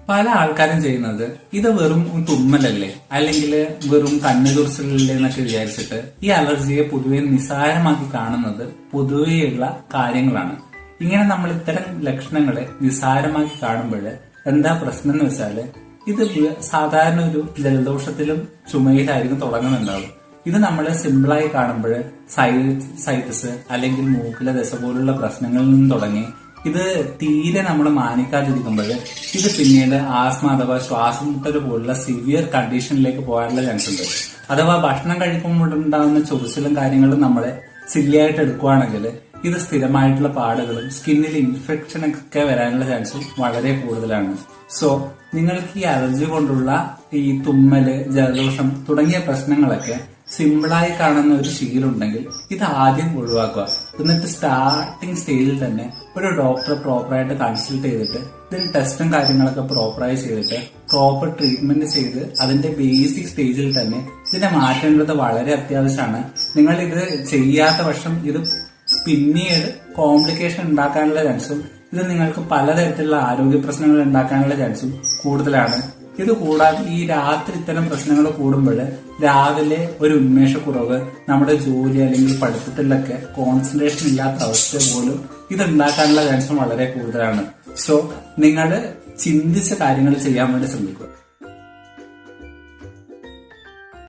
പല ആൾക്കാരും ചെയ്യുന്നത് ഇത് വെറും തുമ്മലല്ലേ അല്ലെങ്കിൽ വെറും കണ്ണുതുറച്ചിലല്ലേ എന്നൊക്കെ വിചാരിച്ചിട്ട് ഈ അലർജിയെ പൊതുവെ നിസ്സാരമാക്കി കാണുന്നത് പൊതുവെയുള്ള കാര്യങ്ങളാണ്. ഇങ്ങനെ നമ്മൾ ഇത്തരം ലക്ഷണങ്ങളെ നിസ്സാരമാക്കി കാണുമ്പോൾ എന്താ പ്രശ്നം എന്ന് വെച്ചാല് ഇത് സാധാരണ ഒരു ജലദോഷത്തിലും ചുമയിലായിരിക്കും തുടങ്ങുന്നുണ്ടാവും. ഇത് നമ്മൾ സിമ്പിളായി കാണുമ്പോൾ സൈറ്റിസ് അല്ലെങ്കിൽ മൂക്കിലെ ദശ പോലുള്ള പ്രശ്നങ്ങളിൽ നിന്നും തുടങ്ങി ഇത് തീരെ നമ്മൾ മാനിക്കാതിരിക്കുമ്പോൾ ഇത് പിന്നീട് ആസ്മ അഥവാ ശ്വാസമുട്ടൽ പോലുള്ള സിവിയർ കണ്ടീഷനിലേക്ക് പോകാനുള്ള ചാൻസ് ഉണ്ട്. അഥവാ ഭക്ഷണം കഴിക്കുമ്പോഴുണ്ടാകുന്ന ചൊറിച്ചിലും കാര്യങ്ങളും നമ്മളെ സില്ലിയായിട്ട് എടുക്കുകയാണെങ്കിൽ ഇത് സ്ഥിരമായിട്ടുള്ള പാടുകളും സ്കിന്നിൽ ഇൻഫെക്ഷൻ ഒക്കെ വരാനുള്ള ചാൻസും വളരെ കൂടുതലാണ്. സോ നിങ്ങൾക്ക് ഈ അലർജി കൊണ്ടുള്ള ഈ തുമ്മല്, ജലദോഷം തുടങ്ങിയ പ്രശ്നങ്ങളൊക്കെ സിമ്പിളായി കാണുന്ന ഒരു ശീലമുണ്ടെങ്കിൽ ഇത് ആദ്യം ഒഴിവാക്കുക. എന്നിട്ട് സ്റ്റാർട്ടിങ് സ്റ്റേജിൽ തന്നെ ഒരു ഡോക്ടറെ പ്രോപ്പറായിട്ട് കൺസൾട്ട് ചെയ്തിട്ട് ഇതിന് ടെസ്റ്റും കാര്യങ്ങളൊക്കെ പ്രോപ്പറായി ചെയ്തിട്ട് പ്രോപ്പർ ട്രീറ്റ്മെന്റ് ചെയ്ത് അതിന്റെ ബേസിക് സ്റ്റേജിൽ തന്നെ ഇതിനെ മാറ്റേണ്ടത് വളരെ അത്യാവശ്യമാണ്. നിങ്ങൾ ഇത് ചെയ്യാത്ത പക്ഷം ഇത് പിന്നീട് കോംപ്ലിക്കേഷൻ ഉണ്ടാക്കാനുള്ള ചാൻസും ഇത് നിങ്ങൾക്ക് പലതരത്തിലുള്ള ആരോഗ്യ പ്രശ്നങ്ങൾ ഉണ്ടാക്കാനുള്ള ചാൻസും കൂടുതലാണ്. ഇത് കൂടാതെ ഈ രാത്രി ഇത്തരം പ്രശ്നങ്ങൾ കൂടുമ്പോൾ രാവിലെ ഒരു ഉന്മേഷക്കുറവ്, നമ്മുടെ ജോലി അല്ലെങ്കിൽ പഠിത്തത്തിലൊക്കെ കോൺസെൻട്രേഷൻ ഇല്ലാത്ത അവസ്ഥ പോലും ഇത് ഉണ്ടാക്കാനുള്ള ചാൻസും വളരെ കൂടുതലാണ്. സോ നിങ്ങൾ ചിന്തിച്ച കാര്യങ്ങൾ ചെയ്യാൻ വേണ്ടി ശ്രമിക്കുക.